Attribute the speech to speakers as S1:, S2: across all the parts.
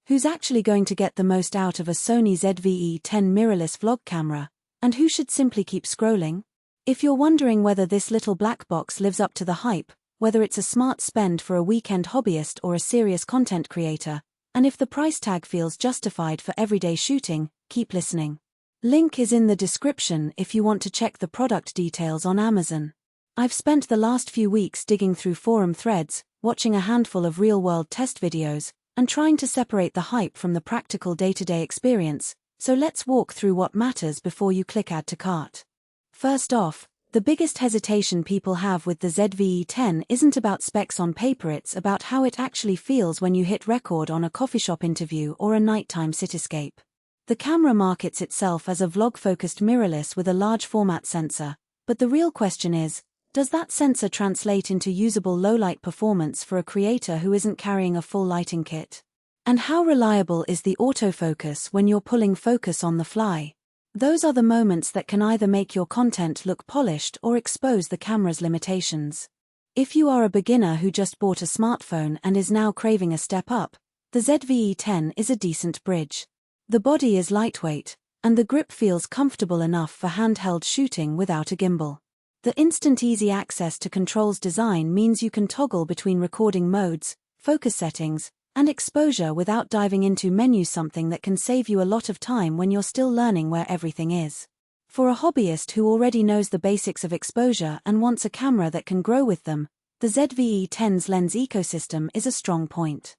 S1: Who's actually going to get the most out of a Sony ZV-E10 mirrorless vlog camera, and who should simply keep scrolling? If you're wondering whether this little black box lives up to the hype, whether it's a smart spend for a weekend hobbyist or a serious content creator, and if the price tag feels justified for everyday shooting, keep listening. Link is in the description if you want to check the product details on Amazon. I've spent the last few weeks digging through forum threads, watching a handful of real-world test videos, and trying to separate the hype from the practical day-to-day experience, so let's walk through what matters before you click Add to Cart. First off, the biggest hesitation people have with the ZV-E10 isn't about specs on paper, it's about how it actually feels when you hit record on a coffee shop interview or a nighttime cityscape. The camera markets itself as a vlog-focused mirrorless with a large format sensor, but the real question is, does that sensor translate into usable low-light performance for a creator who isn't carrying a full lighting kit? And how reliable is the autofocus when you're pulling focus on the fly? Those are the moments that can either make your content look polished or expose the camera's limitations. If you are a beginner who just bought a smartphone and is now craving a step up, the ZV-E10 is a decent bridge. The body is lightweight, and the grip feels comfortable enough for handheld shooting without a gimbal. The instant easy access to controls design means you can toggle between recording modes, focus settings, and exposure without diving into menus, something that can save you a lot of time when you're still learning where everything is. For a hobbyist who already knows the basics of exposure and wants a camera that can grow with them, the ZV-E10's lens ecosystem is a strong point.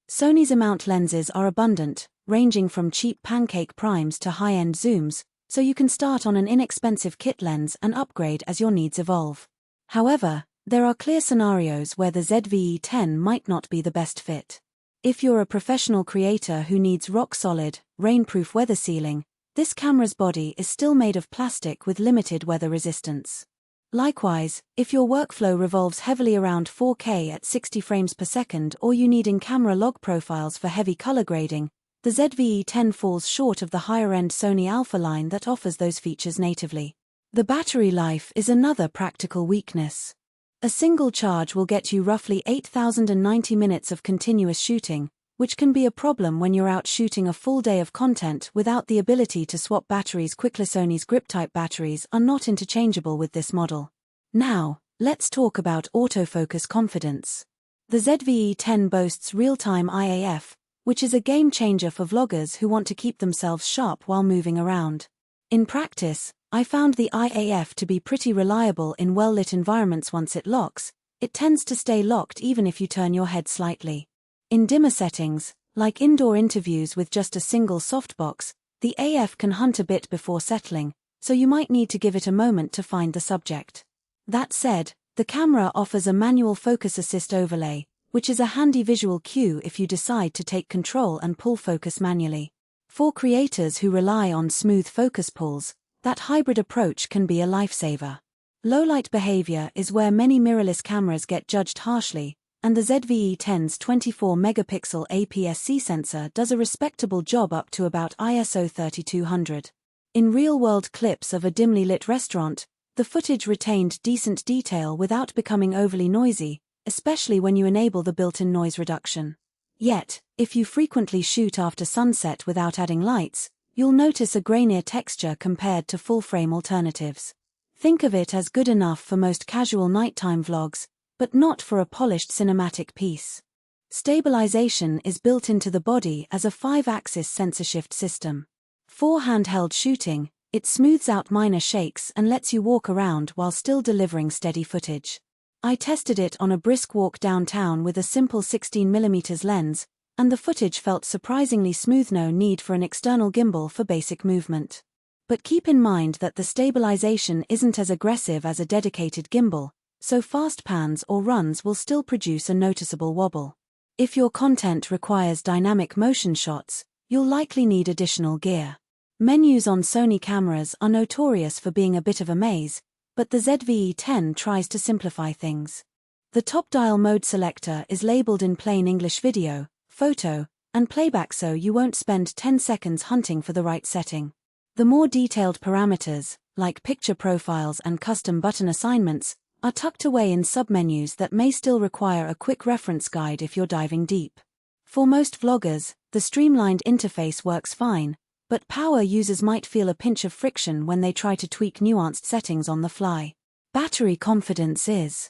S1: Sony's mount lenses are abundant, ranging from cheap pancake primes to high-end zooms, so you can start on an inexpensive kit lens and upgrade as your needs evolve. However, there are clear scenarios where the ZV-E10 might not be the best fit. If you're a professional creator who needs rock-solid, rainproof weather sealing, this camera's body is still made of plastic with limited weather resistance. Likewise, if your workflow revolves heavily around 4K at 60 frames per second or you need in-camera log profiles for heavy color grading, the ZV-E10 falls short of the higher-end Sony Alpha line that offers those features natively. The battery life is another practical weakness. A single charge will get you roughly 8,090 minutes of continuous shooting, which can be a problem when you're out shooting a full day of content without the ability to swap batteries quickly. Sony's grip-type batteries are not interchangeable with this model. Now, let's talk about autofocus confidence. The ZV-E10 boasts real-time IAF, which is a game-changer for vloggers who want to keep themselves sharp while moving around. In practice, I found the IAF to be pretty reliable in well-lit environments. Once it locks, it tends to stay locked even if you turn your head slightly. In dimmer settings, like indoor interviews with just a single softbox, the AF can hunt a bit before settling, so you might need to give it a moment to find the subject. That said, the camera offers a manual focus assist overlay, which is a handy visual cue if you decide to take control and pull focus manually. For creators who rely on smooth focus pulls, that hybrid approach can be a lifesaver. Low-light behavior is where many mirrorless cameras get judged harshly, and the ZV-E10's 24-megapixel APS-C sensor does a respectable job up to about ISO 3200. In real-world clips of a dimly lit restaurant, the footage retained decent detail without becoming overly noisy, especially when you enable the built-in noise reduction. Yet, if you frequently shoot after sunset without adding lights, you'll notice a grainier texture compared to full-frame alternatives. Think of it as good enough for most casual nighttime vlogs, but not for a polished cinematic piece. Stabilization is built into the body as a 5-axis sensor shift system. For handheld shooting, it smooths out minor shakes and lets you walk around while still delivering steady footage. I tested it on a brisk walk downtown with a simple 16mm lens, and the footage felt surprisingly smooth. No need for an external gimbal for basic movement. But keep in mind that the stabilization isn't as aggressive as a dedicated gimbal, so fast pans or runs will still produce a noticeable wobble. If your content requires dynamic motion shots, you'll likely need additional gear. Menus on Sony cameras are notorious for being a bit of a maze, but the ZV-E10 tries to simplify things. The top dial mode selector is labeled in plain English: video, photo, and playback, so you won't spend 10 seconds hunting for the right setting. The more detailed parameters, like picture profiles and custom button assignments, are tucked away in submenus that may still require a quick reference guide if you're diving deep. For most vloggers, The streamlined interface works fine, but power users might feel a pinch of friction when they try to tweak nuanced settings on the fly. Battery confidence is